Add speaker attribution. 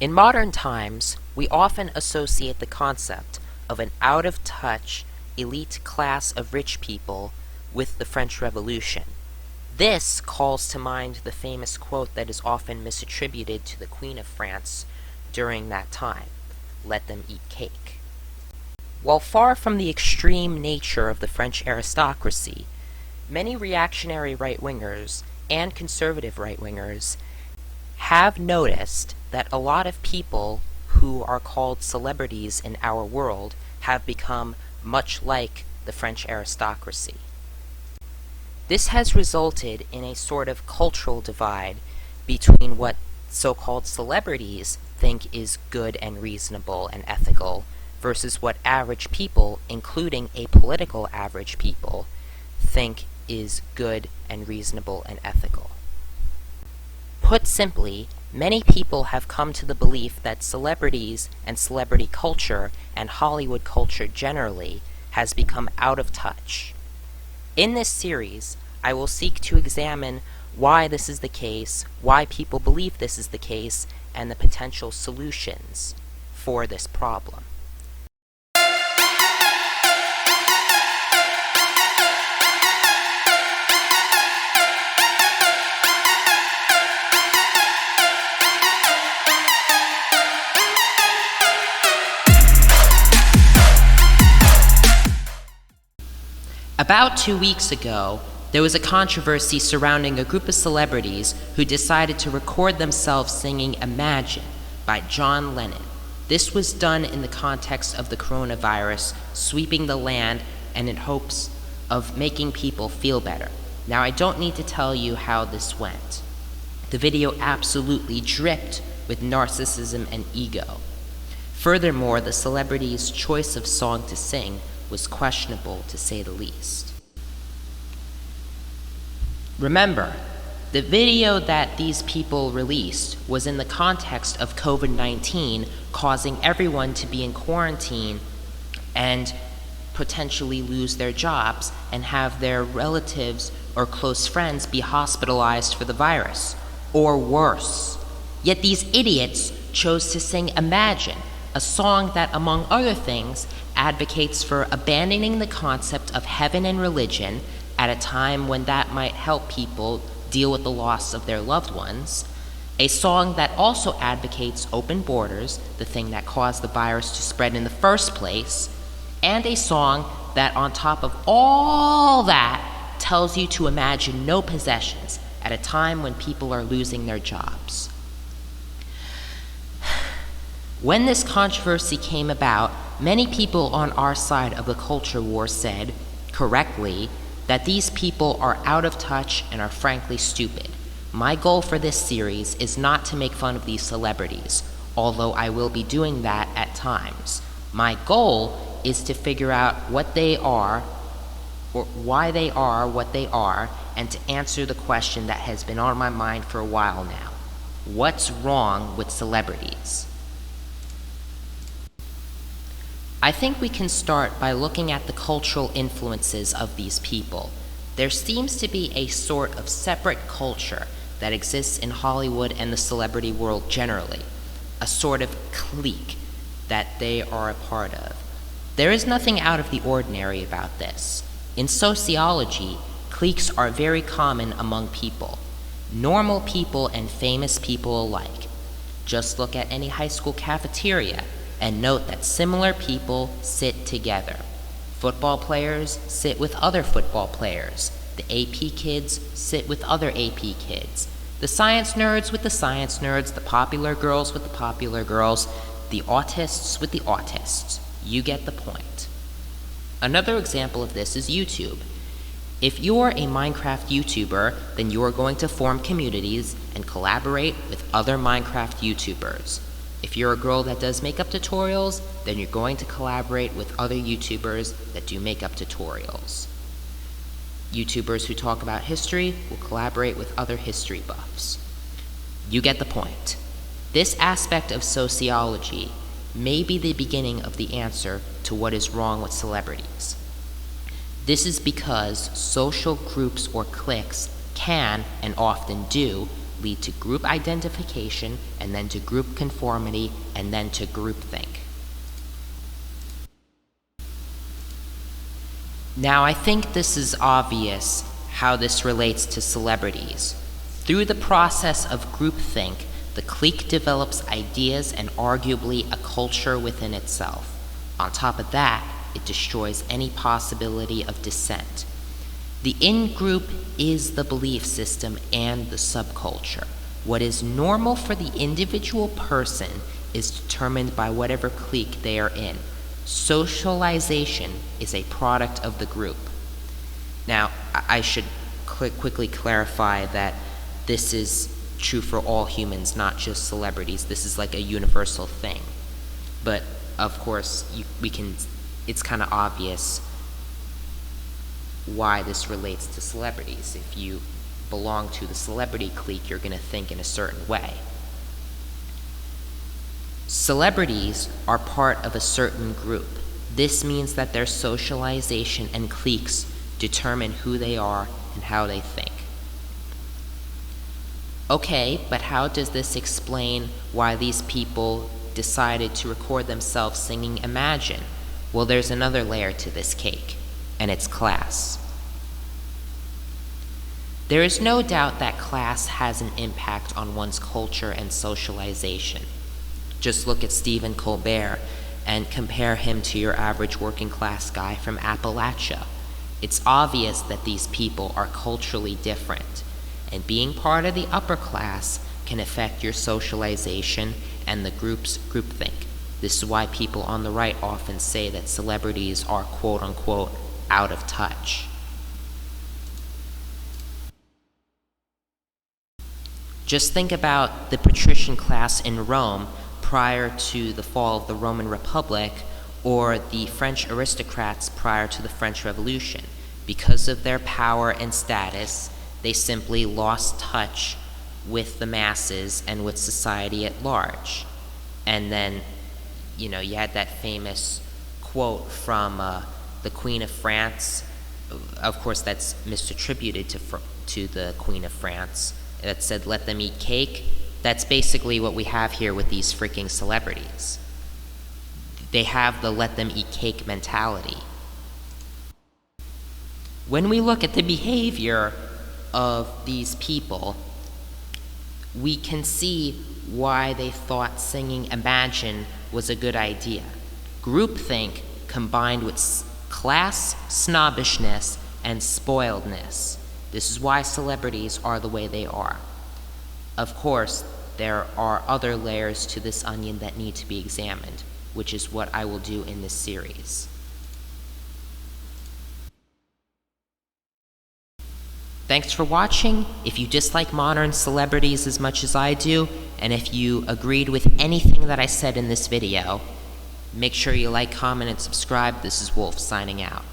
Speaker 1: In modern times, we often associate the concept of an out-of-touch, elite class of rich people with the French Revolution. This calls to mind the famous quote that is often misattributed to the Queen of France during that time, "Let them eat cake." While far from the extreme nature of the French aristocracy, many reactionary right-wingers and conservative right-wingers have noticed that a lot of people who are called celebrities in our world have become much like the French aristocracy. This has resulted in a sort of cultural divide between what so-called celebrities think is good and reasonable and ethical versus what average people, including apolitical average people, think is good and reasonable and ethical. Put simply, many people have come to the belief that celebrities and celebrity culture and Hollywood culture generally has become out of touch. In this series, I will seek to examine why this is the case, why people believe this is the case, and the potential solutions for this problem. About 2 weeks ago, there was a controversy surrounding a group of celebrities who decided to record themselves singing "Imagine" by John Lennon. This was done in the context of the coronavirus sweeping the land and in hopes of making people feel better. Now, I don't need to tell you how this went. The video absolutely dripped with narcissism and ego. Furthermore, the celebrity's choice of song to sing was questionable, to say the least. Remember, the video that these people released was in the context of COVID-19 causing everyone to be in quarantine and potentially lose their jobs and have their relatives or close friends be hospitalized for the virus, or worse. Yet these idiots chose to sing "Imagine," a song that, among other things, advocates for abandoning the concept of heaven and religion at a time when that might help people deal with the loss of their loved ones, a song that also advocates open borders, the thing that caused the virus to spread in the first place, and a song that, on top of all that, tells you to imagine no possessions at a time when people are losing their jobs. When this controversy came about, many people on our side of the culture war said, correctly, that these people are out of touch and are frankly stupid. My goal for this series is not to make fun of these celebrities, although I will be doing that at times. My goal is to figure out what they are, or why they are what they are, and to answer the question that has been on my mind for a while now. What's wrong with celebrities? I think we can start by looking at the cultural influences of these people. There seems to be a sort of separate culture that exists in Hollywood and the celebrity world generally, a sort of clique that they are a part of. There is nothing out of the ordinary about this. In sociology, cliques are very common among people, normal people and famous people alike. Just look at any high school cafeteria and note that similar people sit together. Football players sit with other football players. The AP kids sit with other AP kids. The science nerds with the science nerds, the popular girls with the popular girls, the autists with the autists. You get the point. Another example of this is YouTube. If you're a Minecraft YouTuber, then you are going to form communities and collaborate with other Minecraft YouTubers. If you're a girl that does makeup tutorials, then you're going to collaborate with other YouTubers that do makeup tutorials. YouTubers who talk about history will collaborate with other history buffs. You get the point. This aspect of sociology may be the beginning of the answer to what is wrong with celebrities. This is because social groups or cliques can, and often do, lead to group identification, and then to group conformity, and then to groupthink. Now, I think this is obvious how this relates to celebrities. Through the process of groupthink, the clique develops ideas and arguably a culture within itself. On top of that, it destroys any possibility of dissent. The in-group is the belief system and the subculture. What is normal for the individual person is determined by whatever clique they are in. Socialization is a product of the group. Now, I should quickly clarify that this is true for all humans, not just celebrities. This is like a universal thing. But of course, it's kind of obvious why this relates to celebrities. If you belong to the celebrity clique, you're going to think in a certain way. Celebrities are part of a certain group. This means that their socialization and cliques determine who they are and how they think. Okay, but how does this explain why these people decided to record themselves singing Imagine? Well, there's another layer to this cake, and it's class. There is no doubt that class has an impact on one's culture and socialization. Just look at Stephen Colbert and compare him to your average working class guy from Appalachia. It's obvious that these people are culturally different, and being part of the upper class can affect your socialization and the group's groupthink. This is why people on the right often say that celebrities are quote-unquote out of touch. Just think about the patrician class in Rome prior to the fall of the Roman Republic, or the French aristocrats prior to the French Revolution. Because of their power and status, they simply lost touch with the masses and with society at large. And then, you had that famous quote from the Queen of France. Of course, that's misattributed to the Queen of France, that said, "Let them eat cake." That's basically what we have here with these freaking celebrities. They have the let them eat cake mentality. When we look at the behavior of these people, we can see why they thought singing Imagine was a good idea. Groupthink combined with class snobbishness and spoiledness. This is why celebrities are the way they are. Of course, there are other layers to this onion that need to be examined, which is what I will do in this series. Thanks for watching. If you dislike modern celebrities as much as I do, and if you agreed with anything that I said in this video, make sure you like, comment, and subscribe. This is Wolf signing out.